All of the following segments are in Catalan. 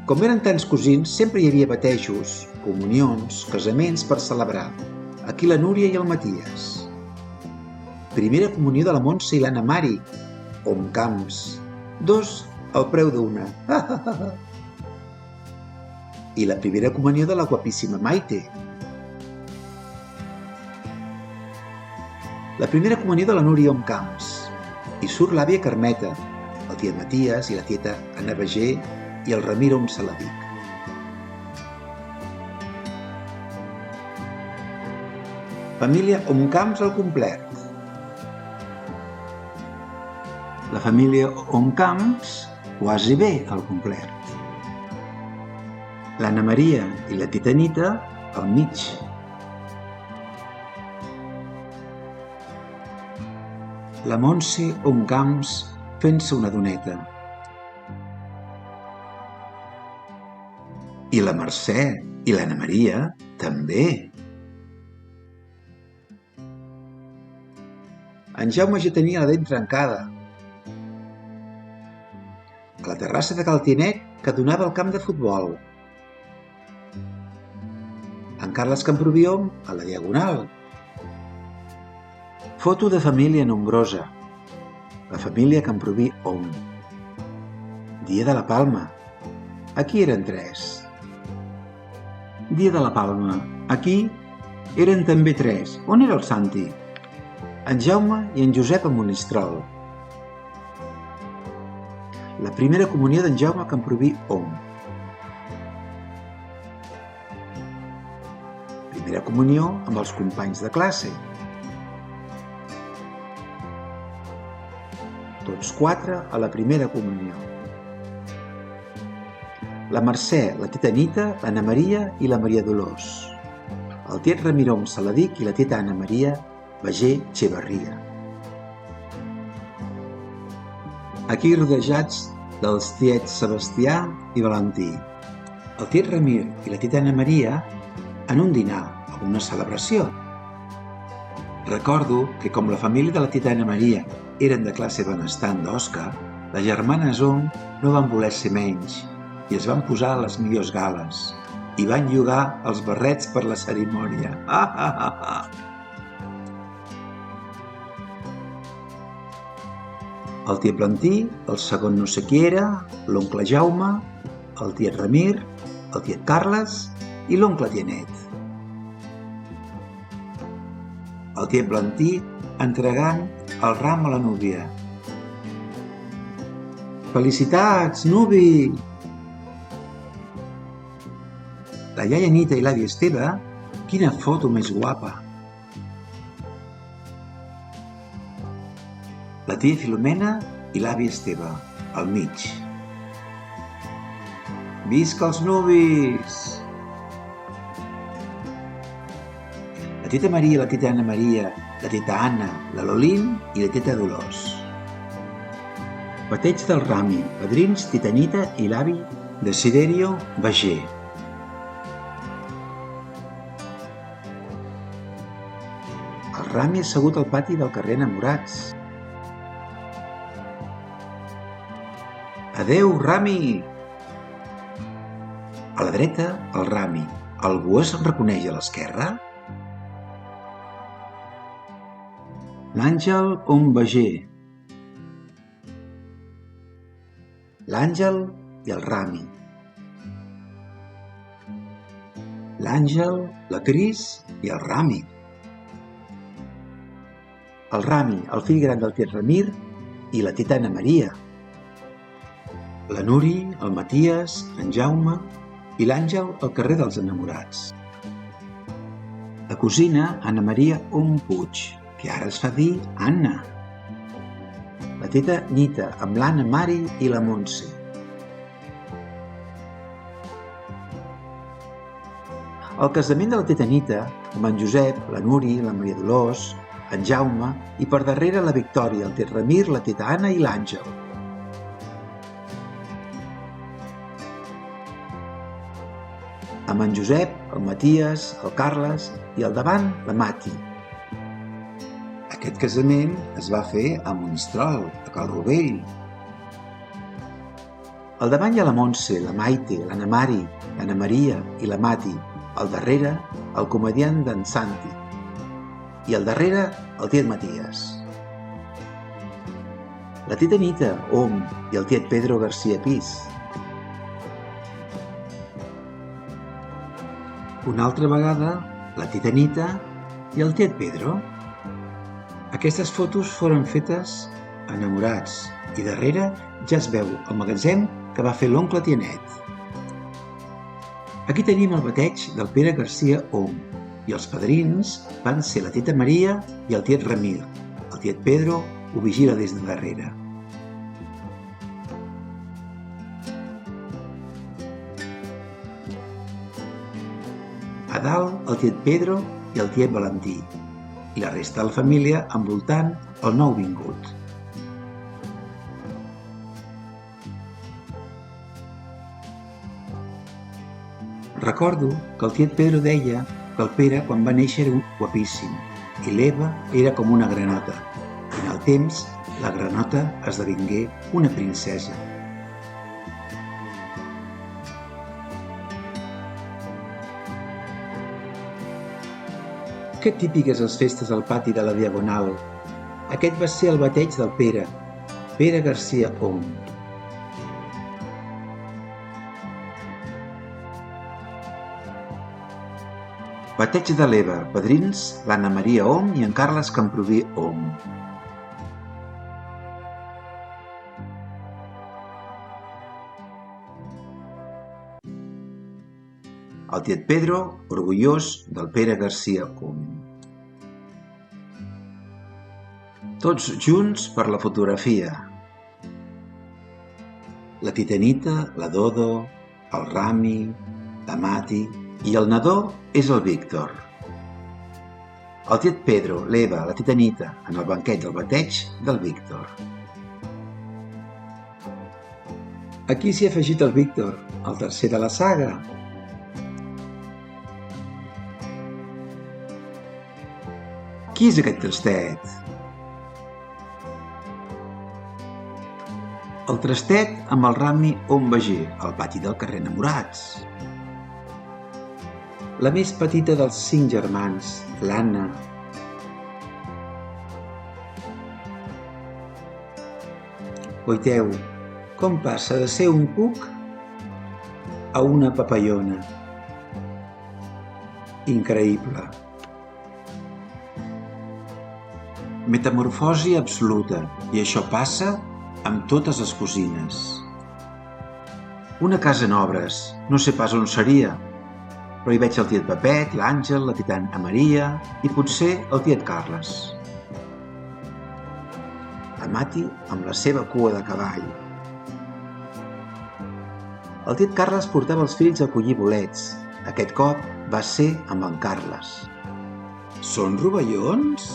Com eren tants cosins, sempre hi havia batejos, comunions, casaments per celebrar. Aquí la Núria i el Maties. Primera comunió de la Montse i l'Anna Mari, Om Camps. 2 al preu d'una. I la primera comunió de la guapíssima Maite. La primera comunió de la Núria Om Camps. I surt l'àvia Carmeta, el tiet Maties i la tieta Anna Bagé i el Ramir Om Saladic. Família Om Camps al complet. La família Om Camps quasi bé al complet. L'Anna Maria i la tita Anita al mig. La Montse Om Camps fent-se una doneta. I la Mercè i l'Anna Maria també. En Jaume ja tenia la dent trencada. A la terrassa de Cal Tinet que donava al camp de futbol. En Carles Camproviom a la Diagonal. Foto de família nombrosa. La família Camproví Om. Dia de la Palma. Aquí eren 3. Dia de la Palma. Aquí eren també 3. On era el Santi? En Jaume i en Josep a Monistrol. La primera comunió d'en Jaume Camproví Om. Primera comunió amb els companys de classe. Tots 4 a la primera comunió. La Mercè, la tita Anita, l'Anna Maria i la Maria Dolors. El tiet Ramir Om Saladic i la tita Anna Maria Bagé Xevarria. Aquí rodejats dels tiets Sebastià i Valentí. El tiet Ramir i la tita Anna Maria en un dinar o una celebració. Recordo que com la família de la tita Anna Maria eren de classe benestant d'Osca, les germanes Om no van voler ser menys i es van posar les millors gales i van llogar els barrets per la cerimònia. El tiet Plantí, el segon no sé qui era, l'oncle Jaume, el tiet Ramir, el tiet Carles i l'oncle Tienet. El tiet Plantí entregant el ram a la núvia. Felicitats, nuvi! La iaia Anita i l'àvia Esteve, quina foto més guapa! La tia Filomena i l'àvia Esteve, al mig. Visca els nuvis! La tita Maria i la tita Anna Maria, la tita Anna, la Lolín i la tita Dolors. Bateig del Rami, padrins tita Anita i l'avi Desiderio Bagé. El Rami assegut al pati del carrer Enamorats. Adeu, Rami! A la dreta, el Rami. Algú es reconeix a l'esquerra? L'Àngel Om Bagé. L'Àngel i el Rami. L'Àngel, la Cris i el Rami. El Rami, el fill gran del tiet Ramir i la tita Anna Maria. La Nuri, el Maties, en Jaume i l'Àngel al carrer dels Enamorats. La cosina Anna Maria Om Puig, que ara es fa dir Anna. La teta Nita amb l'Anna Mari i la Montse. El casament de la teta Nita amb en Josep, la Nuri, la Maria Dolors, en Jaume i per darrere la Victòria, el tiet Ramir, la teta Anna i l'Àngel. Amb en Josep, el Maties, el Carles i al davant la Mati. Aquest casament es va fer a Monistrol, a Cal Rovell. Al davant hi ha la Montse, la Maite, l'Anna Mari, l'Anna Maria i la Mati. Al darrere, el comediant d'en Santi. I al darrere, el tiet Maties. La tita Anita, Om, i el tiet Pedro García Pis. Una altra vegada, la tita Anita i el tiet Pedro. Aquestes fotos foren fetes enamorats i darrere ja es veu el magatzem que va fer l'oncle Tianet. Aquí tenim el bateig del Pere García Om i els padrins van ser la tita Maria i el tiet Ramir. El tiet Pedro ho vigila des de darrere. A dalt, el tiet Pedro i el tiet Valentí i la resta de la família envoltant el nou vingut. Recordo que el tiet Pedro deia que el Pere quan va néixer era guapíssim i l'Eva era com una granota i en el temps la granota esdevingué una princesa. Que típiques les festes al pati de la Diagonal. Aquest va ser el bateig del Pere, Pere García Om. Bateig de l'Eva, padrins, l'Anna Maria Om i en Carles Camproví Om. El tiet Pedro, orgullós del Pere García Om. Tots junts per la fotografia. La tita Anita, la Dodo, el Rami, la Mati i el nadó és el Víctor. El tiet Pedro, l'Eva, la tita Anita en el banquet del bateig del Víctor. Aquí s'hi ha afegit el Víctor, el tercer de la saga. Qui és aquest trastet? El trastet amb el Rami on vegé, al pati del carrer Enamorats. La més petita dels 5 germans, l'Anna. Oiteu, com passa de ser un cuc a una papallona. Increïble. Metamorfosi absoluta, i això passa amb totes les cosines. Una casa en obres, no sé pas on seria, però hi veig el tiet Pepet, l'Àngel, la tita Anna Maria i potser el tiet Carles. La Mati amb la seva cua de cavall. El tiet Carles portava els fills a collir bolets. Aquest cop va ser amb en Carles. Són rovellons?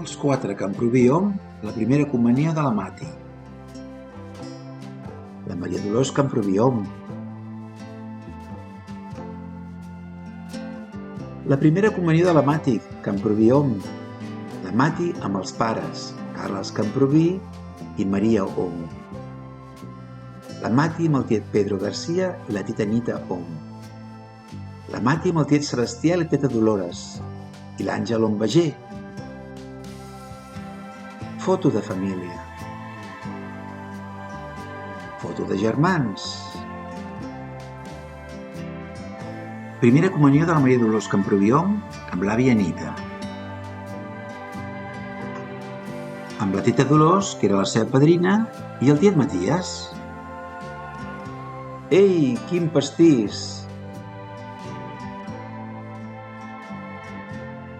Els 4 Camproví Om, la primera comunió de la Mati. La Maria Dolors Camproví Om. La primera comunió de la Mati, Camproví Om. La Mati amb els pares, Carles Camproví i Maria Om. La Mati amb el tiet Pedro García i la tita Anita Om. La Mati amb el tiet Sebastià i la tita Dolores. I l'Àngel Om Veger. Foto de família. Foto de germans. Primera comunió de la Maria Dolors Camproví Om amb l'àvia Anita. Amb la tita Dolors, que era la seva padrina, i el tiet Maties. Ei, quin pastís!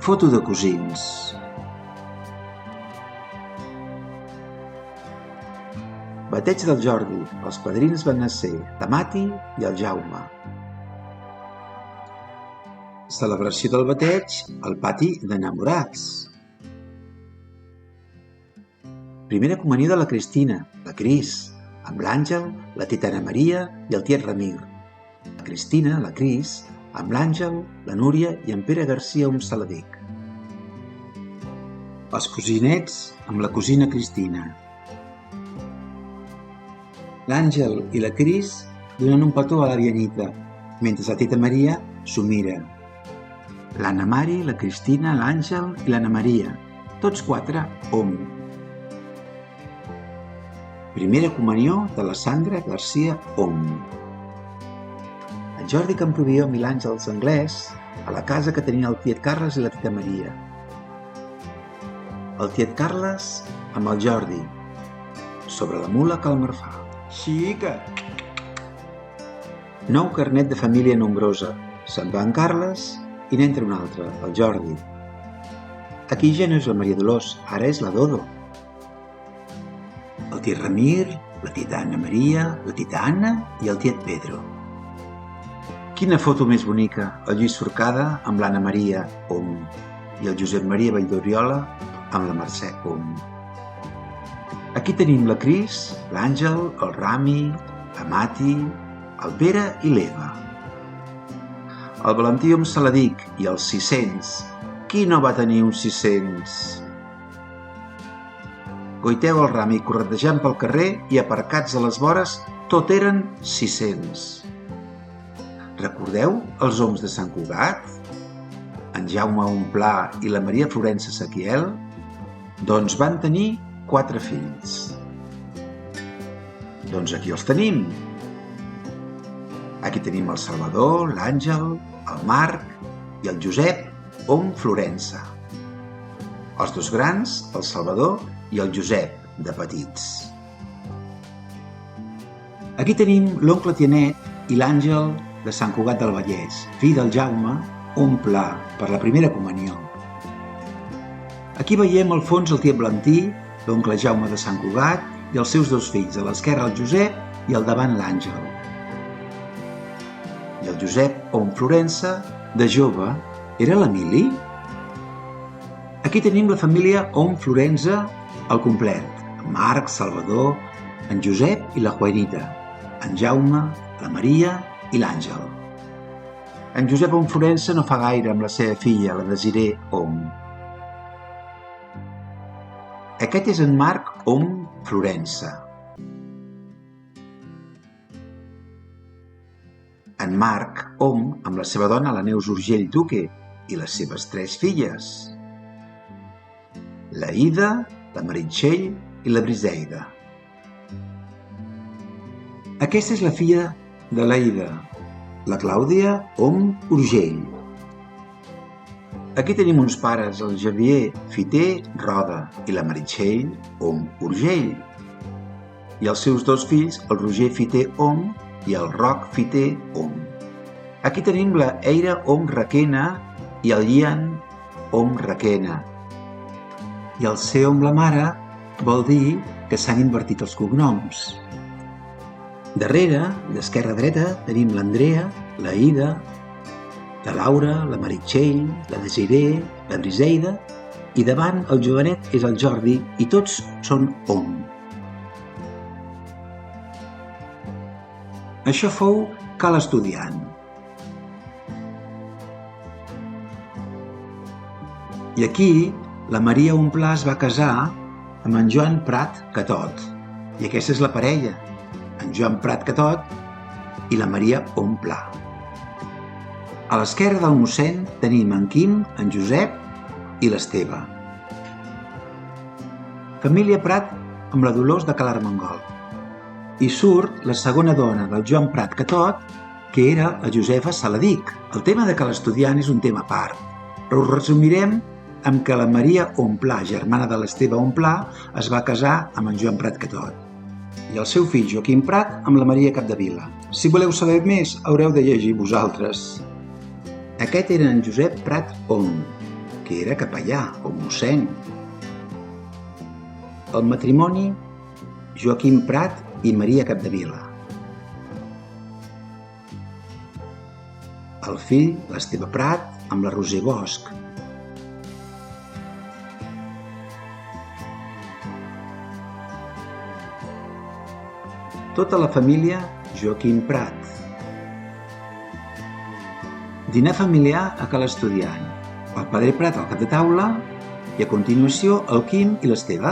Foto de cosins. Bateig del Jordi. Els padrins van ser la Mati i el Jaume. Celebració del bateig al pati d'Enamorats. Primera comunió de la Cristina, la Cris, amb l'Àngel, la tita Anna Maria i el tiet Ramir. La Cristina, la Cris, amb l'Àngel, la Núria i en Pere García Om Saladic. Els cosinets amb la cosina Cristina. L'Àngel i la Cris donen un petó a l'àvia Anita, mentre la tita Maria s'ho mira. L'Anna Mari, la Cristina, l'Àngel i l'Anna Maria, tots quatre om. Primera comunió de la Sandra Garcia om. En Jordi Camproviom i l'Àngels Anglès a la casa que tenia el tiet Carles i la tita Maria. El tiet Carles amb el Jordi, sobre la mula que el marfà. Xica! Nou carnet de família nombrosa. Se'n va en Carles i n'entra un altre, el Jordi. Aquí ja no és la Maria Dolors, ara és la Dodo. El tiet Ramir, la tita Anna Maria, la tita Anna i el tiet Pedro. Quina foto més bonica, el Lluís Forcada amb l'Anna Maria om i el Josep Maria Valldoriola amb la Mercè om. Aquí tenim la Cris, l'Àngel, el Rami, la Mati, el Pere i l'Eva. El Valentí om Saladic i els 600. Qui no va tenir uns 600? Goiteu el Rami corretejant pel carrer i aparcats a les vores tot eren 600. Recordeu els oms de Sant Cugat? En Jaume Omplà i la Maria Florença Saquiel? Doncs van tenir 4 fills. Doncs aquí els tenim. Aquí tenim el Salvador, l'Àngel, el Marc i el Josep om Florença. Els dos grans, el Salvador i el Josep, de petits. Aquí tenim l'oncle Tianet i l'Àngel de Sant Cugat del Vallès, fill del Jaume om Plà per la primera comunió. Aquí veiem al fons el tiet Valentí, l'oncle Jaume de Sant Cugat i els seus dos fills, a l'esquerra el Josep i al davant l'Àngel. I el Josep om Florença, de jove, era l'Emili? Aquí tenim la família om Florença al complet, en Marc, Salvador, en Josep i la Juanita, en Jaume, la Maria i l'Àngel. En Josep om Florença no fa gaire amb la seva filla, la Desiré om. Aquest és en Marc om Florença. En Marc om amb la seva dona, la Neus Urgell Duque, i les seves 3 filles. La Ida, la Meritxell i la Briseida. Aquesta és la filla de la Ida, la Clàudia om Urgell. Aquí tenim uns pares, el Xavier Fiter Roda i la Meritxell om Urgell, i els seus 2 fills, el Roger Fiter om i el Roc Fiter om. Aquí tenim la Eira om Requena i el Ian om Requena. I el ser om la mare vol dir que s'han invertit els cognoms. Darrere, d'esquerra a dreta, tenim l'Andrea, la Ida, la Laura, la Meritxell, la Desiré, la Briseida, i davant el jovenet és el Jordi i tots són om. Això fou Cal Estudiant. I aquí la Maria Omplà es va casar amb en Joan Prat Catot, i aquesta és la parella, en Joan Prat Catot i la Maria Omplà. A l'esquerra del mossèn tenim en Quim, en Josep i l'Esteve. Família Prat amb la Dolors de Cal Armengol. I surt la segona dona del Joan Prat Catot, que era la Josefa Saladic. El tema de Cal Estudiant és un tema a part, però ho resumirem amb que la Maria Omplà, germana de l'Esteve Omplà, es va casar amb en Joan Prat Catot. I el seu fill Joaquim Prat amb la Maria Capdevila. Si voleu saber més, haureu de llegir vosaltres. Aquest era en Josep Prat om, que era capellà o mossèn. El matrimoni, Joaquim Prat i Maria Capdevila. El fill, l'Esteve Prat, amb la Roser Bosch. Tota la família Joaquim Prat. Dinar familiar a Cal Estudiant. El padre Prat al cap de taula i a continuació el Quim i l'Esteve.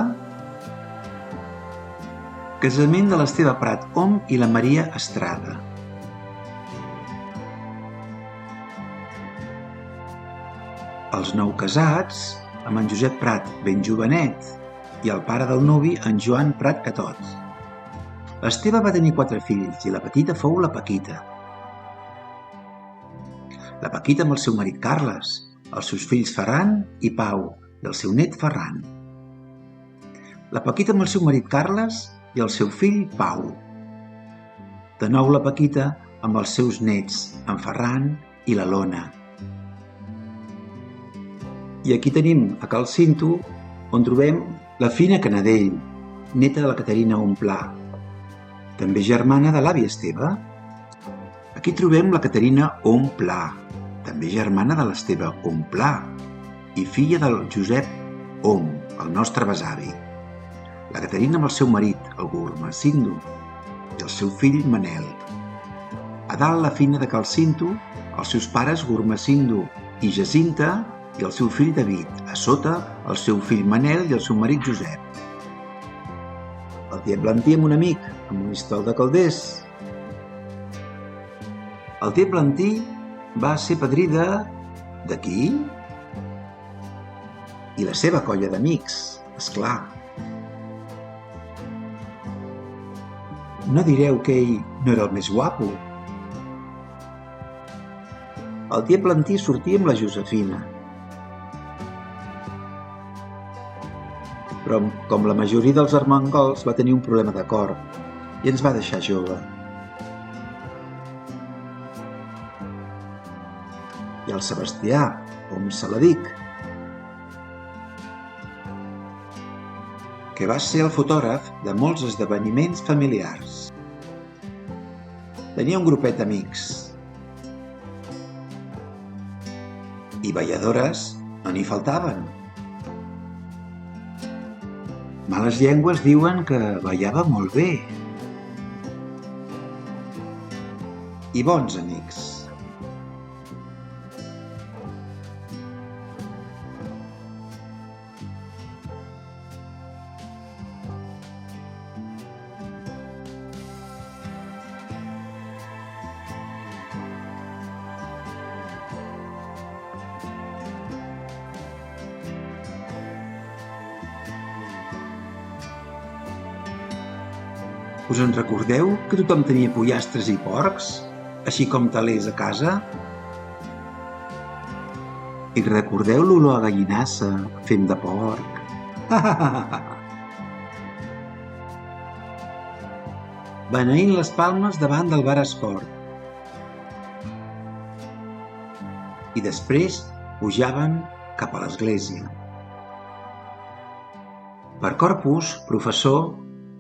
Casament de l'Esteve Prat Om i la Maria Estrada. Els nou casats, amb en Josep Prat ben jovenet i el pare del nuvi, en Joan Prat Catot. L'Esteve va tenir 4 fills i la petita fou la Paquita. La Paquita amb el seu marit Carles, els seus fills Ferran i Pau i el seu net Ferran. La Paquita amb el seu marit Carles i el seu fill Pau. De nou la Paquita amb els seus nets, en Ferran i la Lona. I aquí tenim a Cal Cinto, on trobem la Fina Canadell, neta de la Caterina Omplà, també germana de l'avi Esteve. Aquí trobem la Caterina Omplà, també germana de l'Esteve Omplà i filla del Josep Om, el nostre besavi. La Caterina amb el seu marit, el Gurmacinto, i el seu fill Manel. A dalt la Fina de Cal Cinto, els seus pares Gurmacinto i Jacinta i el seu fill David. A sota, el seu fill Manel i el seu marit Josep. El tiet Blantí amb un amic, amb un Monistrol de Calders. El tiet Blantí va ser padrí de qui? I la seva colla d'amics, esclar. No direu que ell no era el més guapo. El tiet Blantí sortia amb la Josefina. Però, com la majoria dels armengols, va tenir un problema de cor i ens va deixar jove. I el Sebastià, com se la dic, que va ser el fotògraf de molts esdeveniments familiars. Tenia un grupet d'amics. I balladores no n'hi faltaven. Males llengües diuen que ballava molt bé. I bons amics. Us en recordeu que tothom tenia pollastres i porcs, així com telers a casa? I recordeu l'olor a gallinassa fent de porc? Beneint les palmes davant del bar Esport. I després pujaven cap a l'església. Per Corpus, professor,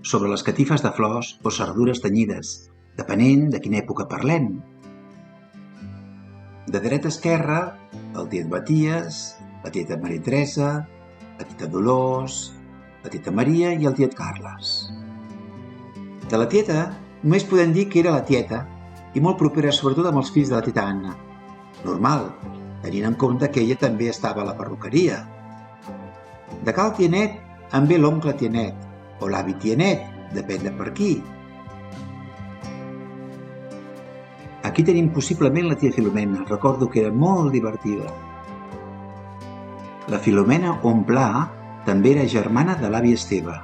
sobre les catifes de flors o sardures tenyides, depenent de quina època parlem. De dreta a esquerra, el tiet Maties, la tieta Maria Teresa, la tieta Dolors, la tieta Maria i el tiet Carles. De la tieta només podem dir que era la tieta i molt propera sobretot amb els fills de la tieta Anna. Normal, tenint en compte que ella també estava a la perruqueria. De cal Tienet en ve l'oncle Tienet, o l'avi Tienet, depèn de per qui. Aquí tenim possiblement la tia Filomena, recordo que era molt divertida. La Filomena Omplà també era germana de l'avi Esteve.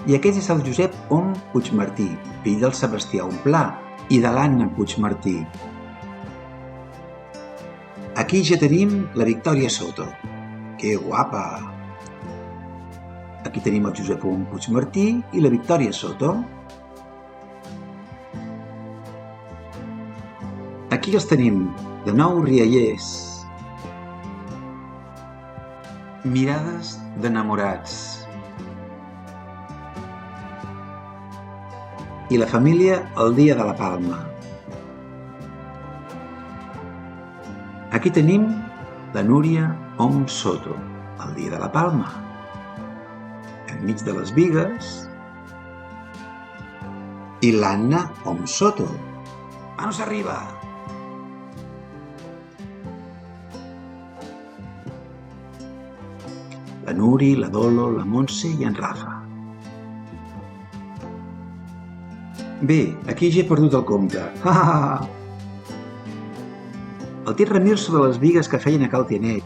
I aquest és el Josep Om Puigmartí, fill del Sebastià Omplà i de l'Anna Puigmartí. Aquí ja tenim la Victòria Soto. Que guapa! Aquí tenim el Josep Om Puigmartí i la Victòria Soto. Aquí els tenim, de nou riallers. Mirades d'enamorats. I la família el dia de la Palma. Aquí tenim la Núria Om Soto, el dia de la Palma. Enmig de les bigues, i l'Anna Om Soto. Manos arriba! la Nuri, la Dolo, la Montse i en Rafa. Bé, aquí ja he perdut el compte. El tiet Ramir sobre les bigues que feien a Cal Tianet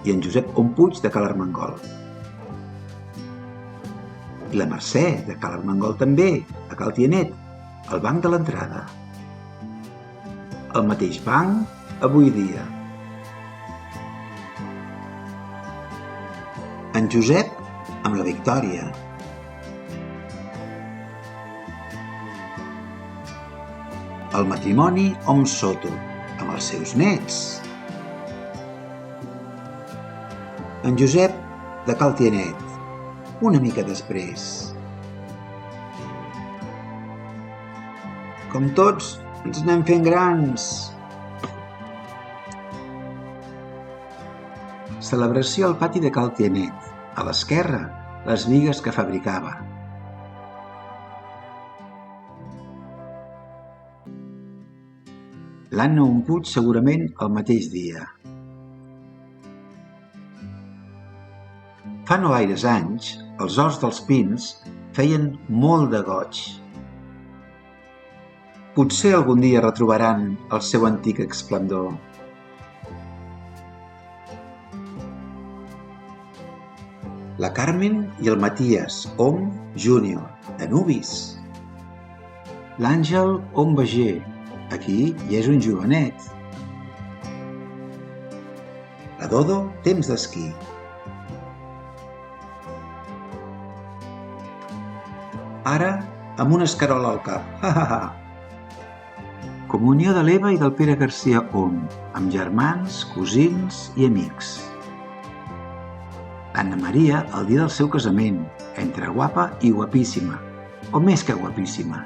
i en Josep Ompuig de Cal Armengol. I la Mercè de Cal Armengol també, a Cal Tianet, al banc de l'entrada. El mateix banc avui dia. En Josep amb la Victòria. El matrimoni Om Soto amb els seus nets. En Josep de Cal Tianet, una mica després. Com tots, ens anem fent grans. Celebració al pati de Cal Tianet. A l'esquerra, les bigues que fabricava. L'Anna Ompuig segurament el mateix dia. Fa no gaires anys, els horts dels Pins feien molt de goig. Potser algun dia retrobaran el seu antic esplendor. La Carmen i el Matías Om Júnior, de Nubis. L'Àngel Om Bager, aquí ja és un jovenet. La Dodo, temps d'esquí. Ara, amb una escarola al cap. Comunió de l'Eva i del Pere Garcia Om, amb germans, cosins i amics. L'Anna Maria el dia del seu casament, entre guapa i guapíssima, o més que guapíssima.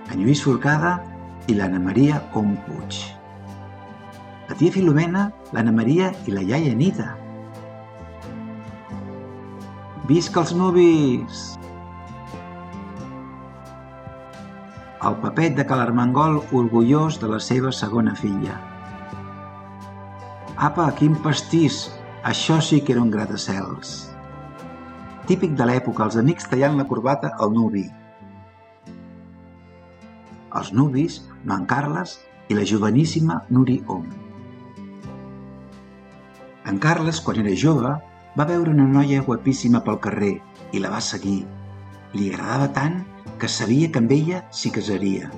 En Lluís Forcada i l'Anna Maria Om Puig. La tia Filomena, l'Anna Maria i la iaia Anita. Visca els Nubis! El Pepet de Cal Armengol orgullós de la seva segona filla. Apa, quin pastís! Això sí que era un gratacels. Típic de l'època, els amics tallant la corbata al nuvi. Els nubis, no en Carles, i la joveníssima Nuri Om. En Carles, quan era jove, va veure una noia guapíssima pel carrer i la va seguir. Li agradava tant que sabia que amb ella s'hi casaria.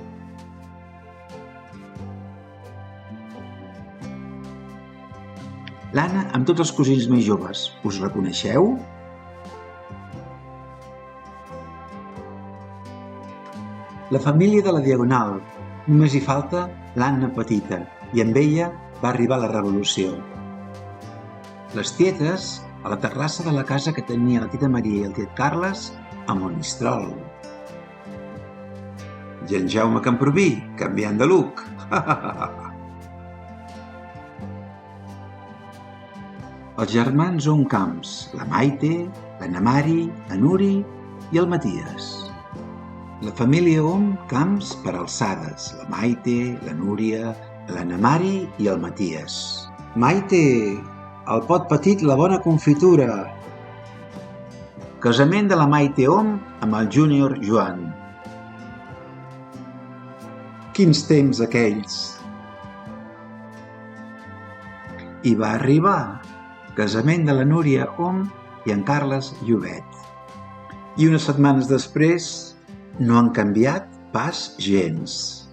L'Anna amb tots els cosins més joves. Us reconeixeu? La família de la Diagonal. Només hi falta l'Anna petita i amb ella va arribar la revolució. Les tietes a la terrassa de la casa que tenia la tita Maria i el tiet Carles a Monistrol. I en Jaume Camproví, canviant de look. Els germans Om Camps, la Maite, l'Anna Mari, la Nuri i el Matías. La família Om Camps per alçades, la Maite, la Núria, l'Anna Mari i el Matías. Maite, el pot petit, la bona confitura. Casament de la Maite Om amb el Júnior Joan. Quins temps aquells! I va arribar casament de la Núria Om i en Carles Llobet. I unes setmanes després no han canviat pas gens.